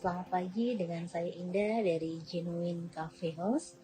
Selamat pagi, dengan saya Indah dari Genuine Cafe House.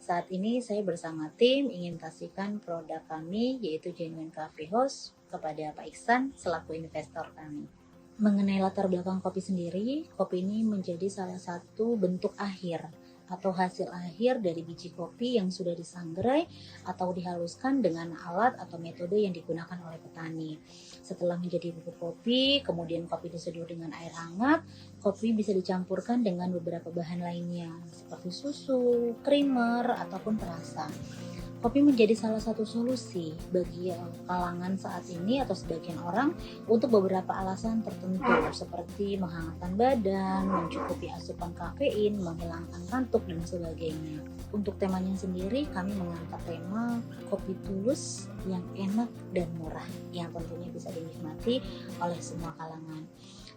Saat ini saya bersama tim ingin kasihkan produk kami yaitu Genuine Cafe House kepada Pak Iksan selaku investor kami. Mengenai latar belakang kopi sendiri, kopi ini menjadi salah satu bentuk akhir atau hasil akhir dari biji kopi yang sudah disangrai atau dihaluskan dengan alat atau metode yang digunakan oleh petani. Setelah menjadi bubuk kopi, kemudian kopi diseduh dengan air hangat, kopi bisa dicampurkan dengan beberapa bahan lainnya seperti susu, creamer, ataupun perasa. Kopi menjadi salah satu solusi bagi kalangan saat ini atau sebagian orang untuk beberapa alasan tertentu seperti menghangatkan badan, mencukupi asupan kafein, menghilangkan kantuk, dan sebagainya. Untuk temanya sendiri kami mengangkat tema kopi tulus yang enak dan murah yang tentunya bisa dinikmati oleh semua kalangan.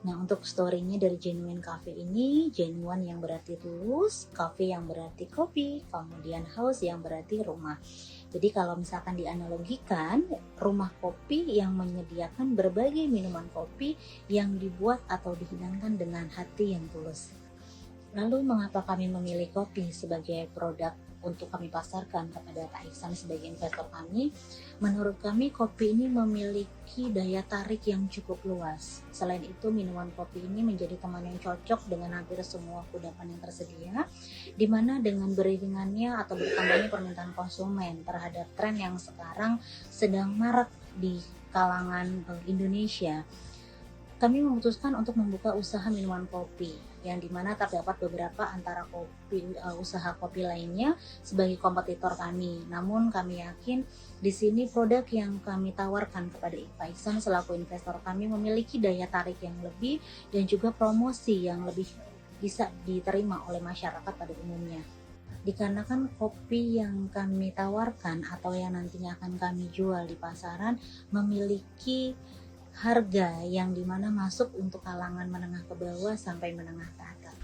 Nah, untuk story-nya dari Genuine Cafe ini, genuine yang berarti tulus, cafe yang berarti kopi, kemudian house yang berarti rumah. Jadi kalau misalkan dianalogikan, rumah kopi yang menyediakan berbagai minuman kopi yang dibuat atau dihidangkan dengan hati yang tulus. Lalu mengapa kami memilih kopi sebagai produk untuk kami pasarkan kepada Pak Iksan sebagai investor kami? Menurut kami kopi ini memiliki daya tarik yang cukup luas. Selain itu minuman kopi ini menjadi teman yang cocok dengan hampir semua kudapan yang tersedia, di mana dengan beriringannya atau bertambahnya permintaan konsumen terhadap tren yang sekarang sedang marak di kalangan Indonesia, kami memutuskan untuk membuka usaha minuman kopi yang dimana terdapat beberapa antara usaha kopi lainnya sebagai kompetitor kami. Namun kami yakin di sini produk yang kami tawarkan kepada Pak Iksan selaku investor kami memiliki daya tarik yang lebih dan juga promosi yang lebih bisa diterima oleh masyarakat pada umumnya. Dikarenakan kopi yang kami tawarkan atau yang nantinya akan kami jual di pasaran memiliki harga yang dimana masuk untuk kalangan menengah ke bawah sampai menengah ke atas.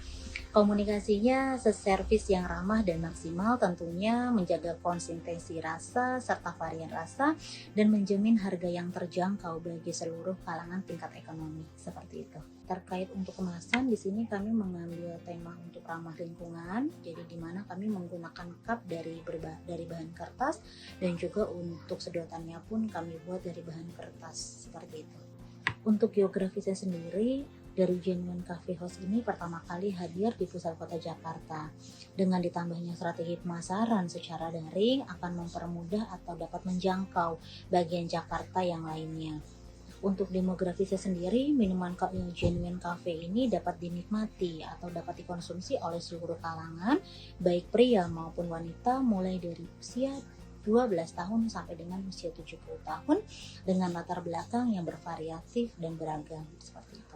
Komunikasinya seservis yang ramah dan maksimal, tentunya menjaga konsistensi rasa serta varian rasa dan menjamin harga yang terjangkau bagi seluruh kalangan tingkat ekonomi, seperti itu. Terkait untuk kemasan, di sini kami mengambil tema untuk ramah lingkungan, jadi di mana kami menggunakan cup dari bahan kertas dan juga untuk sedotannya pun kami buat dari bahan kertas, seperti itu. Untuk geografisnya sendiri, dari Genuine Cafe House ini pertama kali hadir di pusat kota Jakarta. Dengan ditambahnya strategi pemasaran secara daring akan mempermudah atau dapat menjangkau bagian Jakarta yang lainnya. Untuk demografisnya sendiri, minuman Genuine Cafe ini dapat dinikmati atau dapat dikonsumsi oleh seluruh kalangan, baik pria maupun wanita, mulai dari usia 12 tahun sampai dengan usia 70 tahun dengan latar belakang yang bervariatif dan beragam, seperti itu.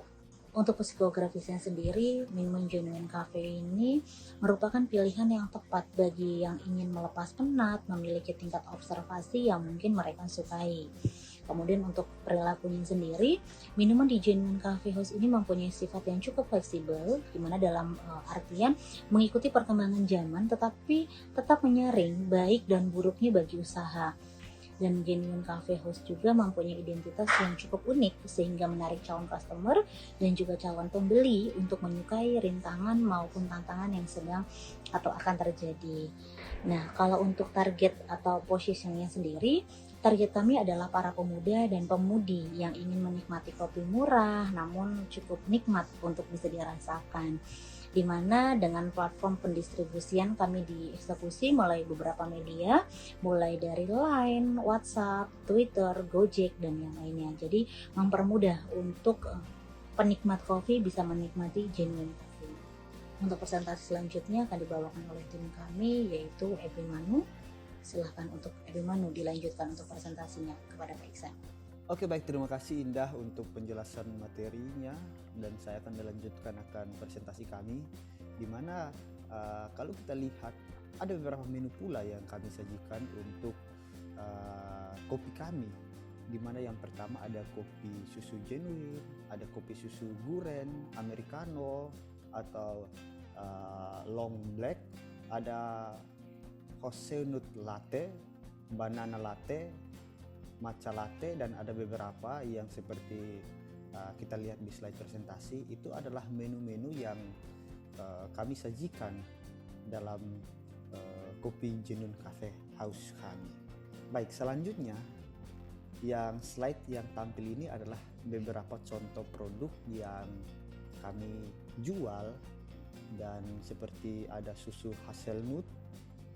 Untuk psikografisnya sendiri, minuman Genuine Cafe ini merupakan pilihan yang tepat bagi yang ingin melepas penat, memiliki tingkat observasi yang mungkin mereka sukai. Kemudian untuk perilakunya sendiri, minuman di Genuine Cafe House ini mempunyai sifat yang cukup fleksibel, di mana dalam artian mengikuti perkembangan zaman tetapi tetap menyaring baik dan buruknya bagi usaha. Dan Genuine Cafe House juga mempunyai identitas yang cukup unik sehingga menarik calon customer dan juga calon pembeli untuk menyukai rintangan maupun tantangan yang sedang atau akan terjadi. Nah, kalau untuk target atau positioningnya sendiri, target kami adalah para pemuda dan pemudi yang ingin menikmati kopi murah namun cukup nikmat untuk bisa dirasakan. Di mana dengan platform pendistribusian kami dieksekusi melalui beberapa media, mulai dari Line, WhatsApp, Twitter, Gojek, dan yang lainnya. Jadi mempermudah untuk penikmat kopi bisa menikmati Genuine Cafe. Untuk presentasi selanjutnya akan dibawakan oleh tim kami yaitu Ebimanu. Silahkan untuk Ebimanu dilanjutkan untuk presentasinya kepada Pak Iksan. Oke, baik, terima kasih Indah untuk penjelasan materinya, dan saya akan melanjutkan akan presentasi kami di mana kalau kita lihat ada beberapa menu pula yang kami sajikan untuk kopi kami, di mana yang pertama ada kopi susu genuine, ada kopi susu guren, americano atau long black, ada hazelnut latte, banana latte, matcha latte, dan ada beberapa yang seperti kita lihat di slide presentasi, itu adalah menu-menu yang kami sajikan dalam kopi Genuine Cafe House kami. Baik, selanjutnya yang slide yang tampil ini adalah beberapa contoh produk yang kami jual, dan seperti ada susu hazelnut,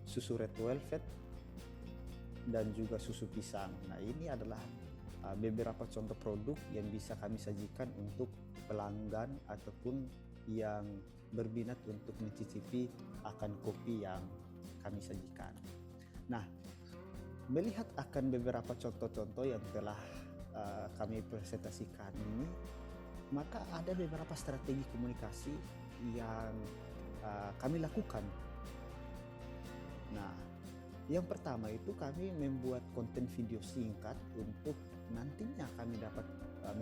susu red velvet, dan juga susu pisang. Nah, ini adalah beberapa contoh produk yang bisa kami sajikan untuk pelanggan ataupun yang berminat untuk mencicipi akan kopi yang kami sajikan. Nah, melihat akan beberapa contoh-contoh yang telah kami presentasikan ini, maka ada beberapa strategi komunikasi yang kami lakukan. Nah, yang pertama itu kami membuat konten video singkat untuk nantinya kami dapat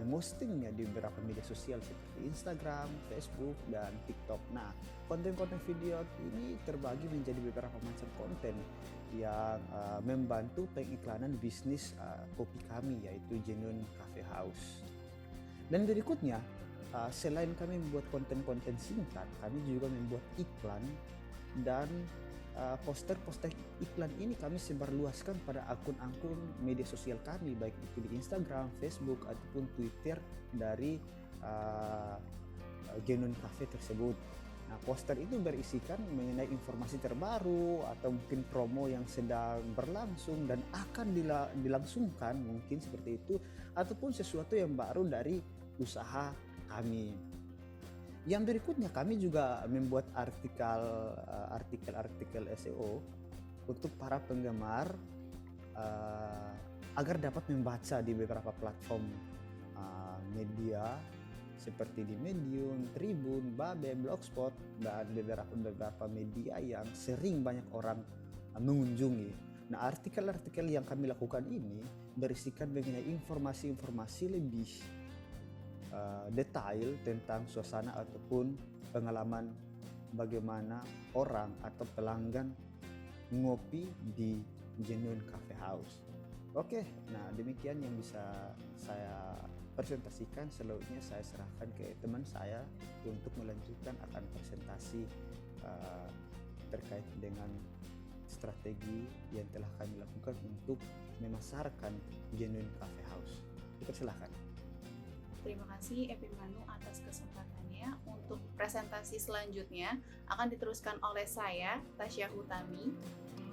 memostingnya di beberapa media sosial seperti Instagram, Facebook, dan TikTok. Nah, konten-konten video ini terbagi menjadi beberapa macam konten yang membantu pengiklanan bisnis kopi kami, yaitu Genuine Cafe House. Dan berikutnya, selain kami membuat konten-konten singkat, kami juga membuat iklan, dan poster-poster iklan ini kami sebarluaskan pada akun-akun media sosial kami, baik itu di Instagram, Facebook, ataupun Twitter dari Genuine Cafe tersebut. Nah, poster itu berisikan mengenai informasi terbaru atau mungkin promo yang sedang berlangsung dan akan dilangsungkan, mungkin seperti itu, ataupun sesuatu yang baru dari usaha kami. Yang berikutnya, kami juga membuat artikel-artikel SEO untuk para penggemar agar dapat membaca di beberapa platform media seperti di Medium, Tribun, Babe, Blogspot, dan beberapa media yang sering banyak orang mengunjungi. Nah, artikel-artikel yang kami lakukan ini berisikan mengenai informasi-informasi lebih detail tentang suasana ataupun pengalaman bagaimana orang atau pelanggan ngopi di Genuine Cafe House. Oke, nah demikian yang bisa saya presentasikan. Selanjutnya saya serahkan ke teman saya untuk melanjutkan akan presentasi terkait dengan strategi yang telah kami lakukan untuk memasarkan Genuine Cafe House. Dipersilahkan. Terima kasih Epimanu atas kesempatannya. Untuk presentasi selanjutnya akan diteruskan oleh saya, Tasya Hutami.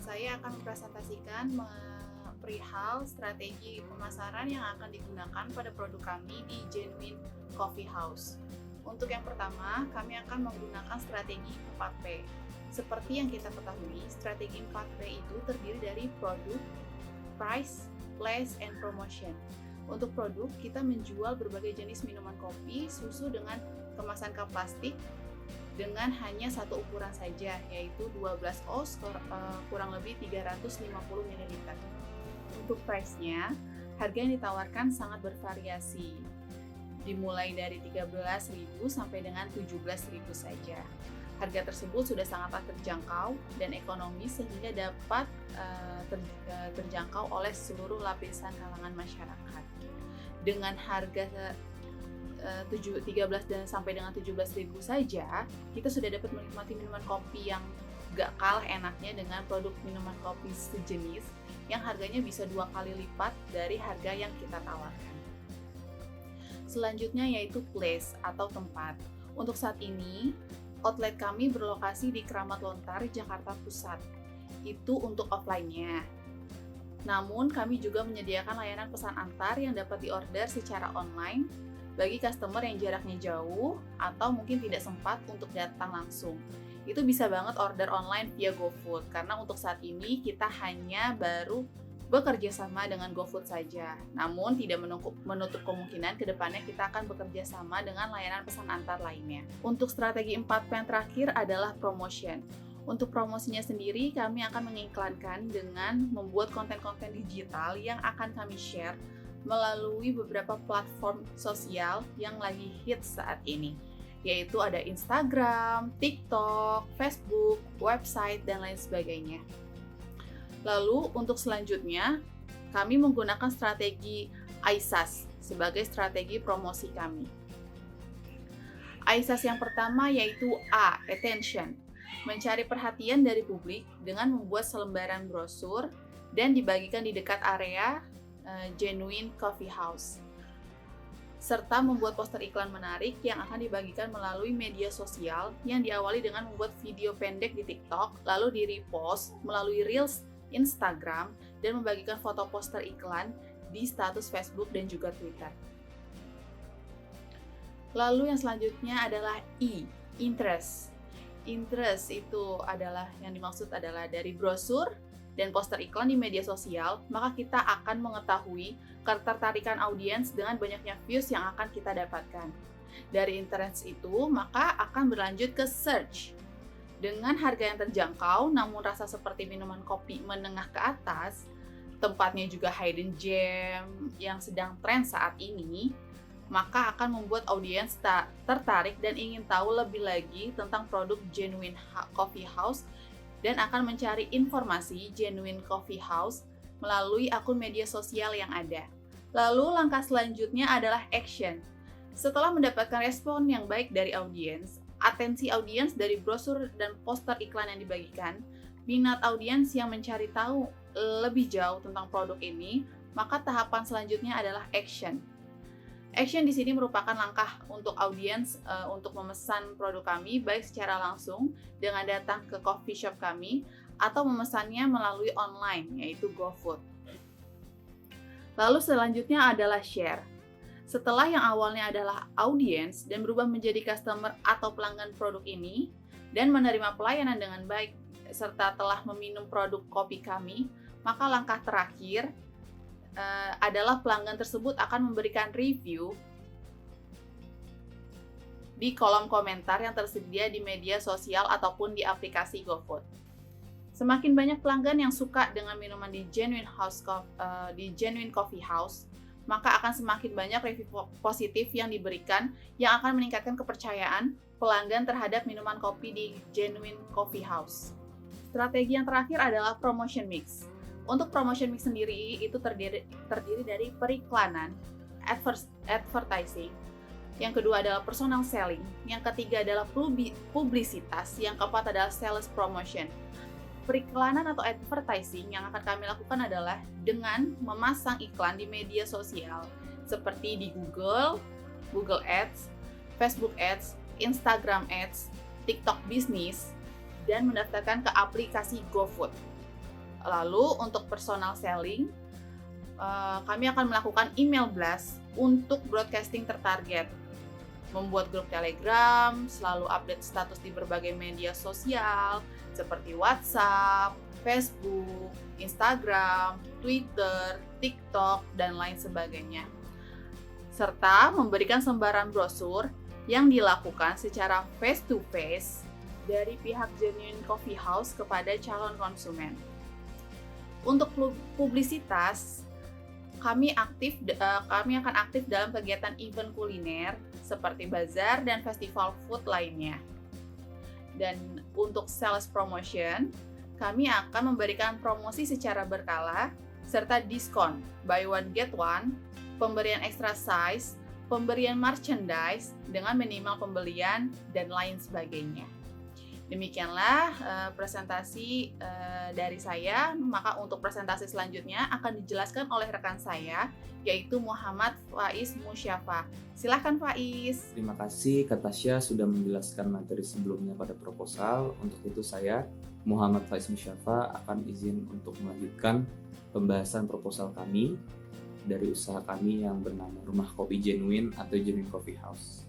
Saya akan mempresentasikan perihal strategi pemasaran yang akan digunakan pada produk kami di Genuine Coffee House. Untuk yang pertama, kami akan menggunakan strategi 4P. Seperti yang kita ketahui, strategi 4P itu terdiri dari produk, price, place, and promotion. Untuk produk, kita menjual berbagai jenis minuman kopi, susu dengan kemasan cup plastik dengan hanya satu ukuran saja, yaitu 12 oz kurang lebih 350 ml. Untuk price-nya, harga yang ditawarkan sangat bervariasi, dimulai dari 13.000 sampai dengan 17.000 saja. Harga tersebut sudah sangatlah terjangkau dan ekonomis sehingga dapat terjangkau oleh seluruh lapisan kalangan masyarakat. Dengan harga 13 dan sampai dengan 17.000 saja, kita sudah dapat menikmati minuman kopi yang gak kalah enaknya dengan produk minuman kopi sejenis yang harganya bisa 2 kali lipat dari harga yang kita tawarkan. Selanjutnya yaitu place atau tempat. Untuk saat ini, outlet kami berlokasi di Keramat Lontar, Jakarta Pusat. Itu untuk offline-nya. Namun, kami juga menyediakan layanan pesan antar yang dapat diorder secara online bagi customer yang jaraknya jauh atau mungkin tidak sempat untuk datang langsung. Itu bisa banget order online via GoFood, karena untuk saat ini kita hanya baru bekerja sama dengan GoFood saja. Namun tidak menutup kemungkinan ke depannya kita akan bekerja sama dengan layanan pesan antar lainnya. Untuk strategi 4P yang terakhir adalah promotion. Untuk promosinya sendiri, kami akan mengiklankan dengan membuat konten-konten digital yang akan kami share melalui beberapa platform sosial yang lagi hits saat ini, yaitu ada Instagram, TikTok, Facebook, website, dan lain sebagainya. Lalu untuk selanjutnya, kami menggunakan strategi ISAS. sebagai strategi promosi kami. AISAS yang pertama yaitu A. Attention. Mencari perhatian dari publik dengan membuat selembaran brosur dan dibagikan di dekat area Genuine Coffee House, serta membuat poster iklan menarik yang akan dibagikan melalui media sosial yang diawali dengan membuat video pendek di TikTok, lalu di-repost melalui Reels Instagram, dan membagikan foto poster iklan di status Facebook dan juga Twitter. Lalu yang selanjutnya adalah I. Interest. Interest itu adalah yang dimaksud adalah dari brosur dan poster iklan di media sosial, maka kita akan mengetahui ketertarikan audiens dengan banyaknya views yang akan kita dapatkan. Dari interest itu, maka akan berlanjut ke search. Dengan harga yang terjangkau, namun rasa seperti minuman kopi menengah ke atas, tempatnya juga hidden gem yang sedang tren saat ini, maka akan membuat audiens tertarik dan ingin tahu lebih lagi tentang produk Genuine Coffee House dan akan mencari informasi Genuine Coffee House melalui akun media sosial yang ada. Lalu langkah selanjutnya adalah action. Setelah mendapatkan respon yang baik dari audiens, atensi audiens dari brosur dan poster iklan yang dibagikan, minat audiens yang mencari tahu lebih jauh tentang produk ini, maka tahapan selanjutnya adalah action. Action di sini merupakan langkah untuk audiens untuk memesan produk kami baik secara langsung dengan datang ke coffee shop kami atau memesannya melalui online yaitu GoFood. Lalu selanjutnya adalah share. Setelah yang awalnya adalah audiens dan berubah menjadi customer atau pelanggan produk ini dan menerima pelayanan dengan baik serta telah meminum produk kopi kami, maka langkah terakhir adalah pelanggan tersebut akan memberikan review di kolom komentar yang tersedia di media sosial ataupun di aplikasi GoFood. Semakin banyak pelanggan yang suka dengan minuman di Genuine Coffee House, maka akan semakin banyak review positif yang diberikan yang akan meningkatkan kepercayaan pelanggan terhadap minuman kopi di Genuine Coffee House. Strategi yang terakhir adalah promotion mix. Untuk promotion mix sendiri itu terdiri dari periklanan, advertising, yang kedua adalah personal selling, yang ketiga adalah publisitas, yang keempat adalah sales promotion. Periklanan atau advertising yang akan kami lakukan adalah dengan memasang iklan di media sosial seperti di Google Ads, Facebook Ads, Instagram Ads, TikTok Business, dan mendaftarkan ke aplikasi GoFood. Lalu untuk personal selling, kami akan melakukan email blast untuk broadcasting tertarget, membuat grup Telegram, selalu update status di berbagai media sosial seperti WhatsApp, Facebook, Instagram, Twitter, TikTok, dan lain sebagainya. Serta memberikan selembaran brosur yang dilakukan secara face-to-face dari pihak Genuine Coffee House kepada calon konsumen. Untuk publisitas, kami akan aktif dalam kegiatan event kuliner seperti bazar dan festival food lainnya. Dan untuk sales promotion, kami akan memberikan promosi secara berkala serta diskon buy one get one, pemberian extra size, pemberian merchandise dengan minimal pembelian dan lain sebagainya. Demikianlah presentasi dari saya. Maka untuk presentasi selanjutnya akan dijelaskan oleh rekan saya, yaitu Muhammad Faiz Musyafa. Silahkan Faiz. Terima kasih Kak Tasya sudah menjelaskan materi sebelumnya pada proposal. Untuk itu saya, Muhammad Faiz Musyafa, akan izin untuk melanjutkan pembahasan proposal kami dari usaha kami yang bernama Rumah Kopi Genuine atau Genuine Coffee House.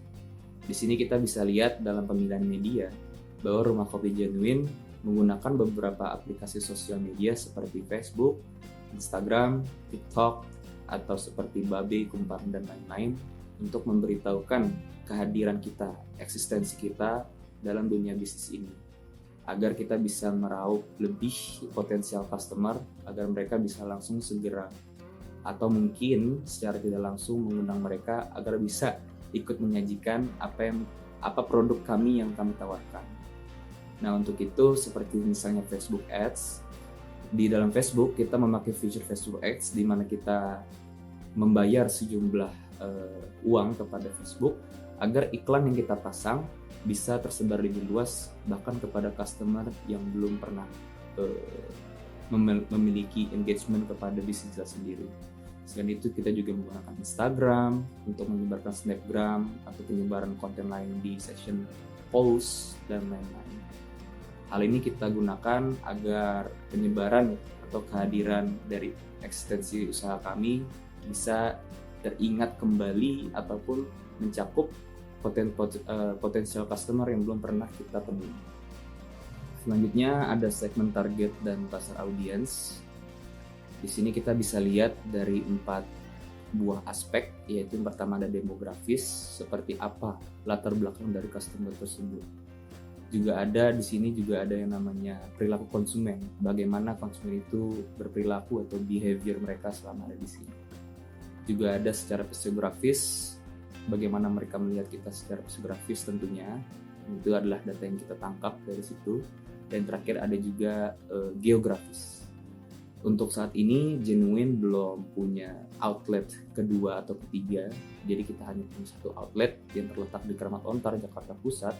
Di sini kita bisa lihat dalam pemilihan media bahwa Rumah Kopi Genuine menggunakan beberapa aplikasi sosial media seperti Facebook, Instagram, TikTok, atau seperti Babe, Kumparan, dan lain-lain untuk memberitahukan kehadiran kita, eksistensi kita dalam dunia bisnis ini. Agar kita bisa meraup lebih potensial customer, agar mereka bisa langsung segera atau mungkin secara tidak langsung mengundang mereka agar bisa ikut menyajikan apa produk kami yang kami tawarkan. Nah, untuk itu seperti misalnya Facebook Ads, di dalam Facebook kita memakai fitur Facebook Ads di mana kita membayar sejumlah uang kepada Facebook agar iklan yang kita pasang bisa tersebar lebih luas bahkan kepada customer yang belum pernah memiliki engagement kepada bisnis kita sendiri. Selain itu kita juga menggunakan Instagram untuk menyebarkan snapgram atau penyebaran konten lain di section post dan lain-lain. Hal ini kita gunakan agar penyebaran atau kehadiran dari eksistensi usaha kami bisa teringat kembali ataupun mencakup potensial customer yang belum pernah kita temui. Selanjutnya ada segmen target dan pasar audiens. Di sini kita bisa lihat dari 4 buah aspek, yaitu yang pertama ada demografis, seperti apa latar belakang dari customer tersebut. Juga ada di sini juga ada yang namanya perilaku konsumen, bagaimana konsumen itu berperilaku atau behavior mereka selama ada di sini. Juga ada secara psikografis, bagaimana mereka melihat kita secara psikografis tentunya, itu adalah data yang kita tangkap dari situ. Dan terakhir ada juga geografis. Untuk saat ini Genuine belum punya outlet kedua atau ketiga, jadi kita hanya punya 1 outlet yang terletak di Keramat Ontar, Jakarta Pusat.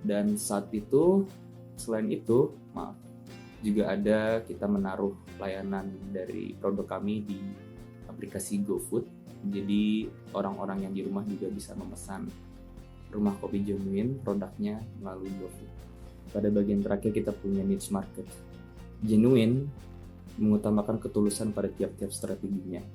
Dan saat itu, selain itu, juga ada kita menaruh layanan dari produk kami di aplikasi GoFood. Jadi orang-orang yang di rumah juga bisa memesan rumah kopi Genuine produknya melalui GoFood. Pada bagian terakhir kita punya niche market. Genuine mengutamakan ketulusan pada tiap-tiap strateginya.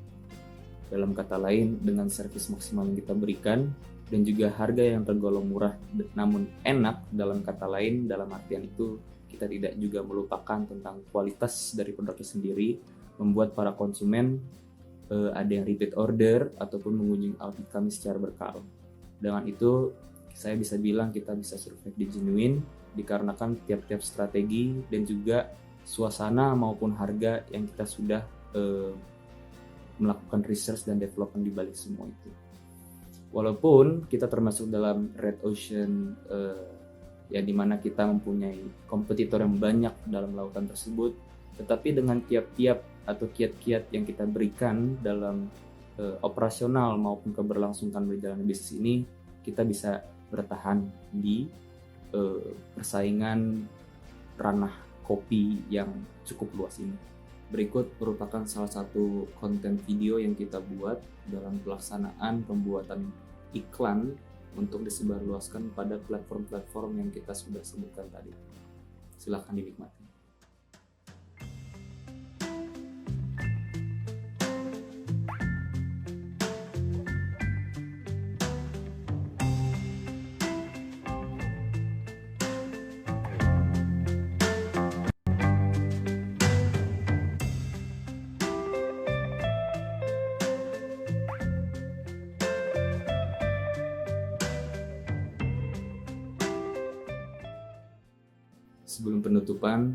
Dalam kata lain, dengan servis maksimal yang kita berikan dan juga harga yang tergolong murah namun enak, dalam kata lain, dalam artian itu kita tidak juga melupakan tentang kualitas dari produknya sendiri, membuat para konsumen ada yang repeat order ataupun mengunjungi outlet kami secara berkala. Dengan itu saya bisa bilang kita bisa survive di Genuine dikarenakan tiap-tiap strategi dan juga suasana maupun harga yang kita sudah melakukan research dan development di balik semua itu. Walaupun kita termasuk dalam red ocean ya dimana kita mempunyai kompetitor yang banyak dalam lautan tersebut, tetapi dengan tiap-tiap atau kiat-kiat yang kita berikan dalam operasional maupun keberlangsungan berjalan bisnis ini, kita bisa bertahan di persaingan ranah kopi yang cukup luas ini. Berikut merupakan salah satu konten video yang kita buat dalam pelaksanaan pembuatan iklan untuk disebarluaskan pada platform-platform yang kita sudah sebutkan tadi. Silakan dinikmati. Sebelum penutupan,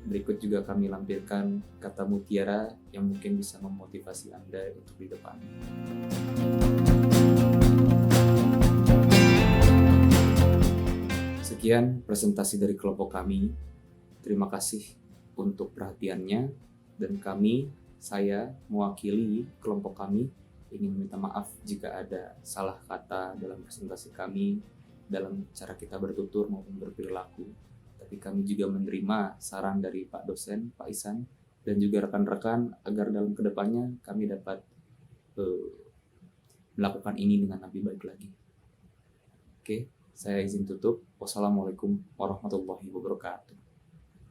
berikut juga kami lampirkan kata mutiara yang mungkin bisa memotivasi Anda untuk di depan. Sekian presentasi dari kelompok kami. Terima kasih untuk perhatiannya, dan saya mewakili kelompok kami ingin meminta maaf jika ada salah kata dalam presentasi kami, dalam cara kita bertutur maupun berperilaku. Tapi kami juga menerima saran dari Pak dosen, Pak Ihsan, dan juga rekan-rekan agar dalam kedepannya kami dapat melakukan ini dengan lebih baik lagi. Oke, saya izin tutup. Wassalamualaikum warahmatullahi wabarakatuh.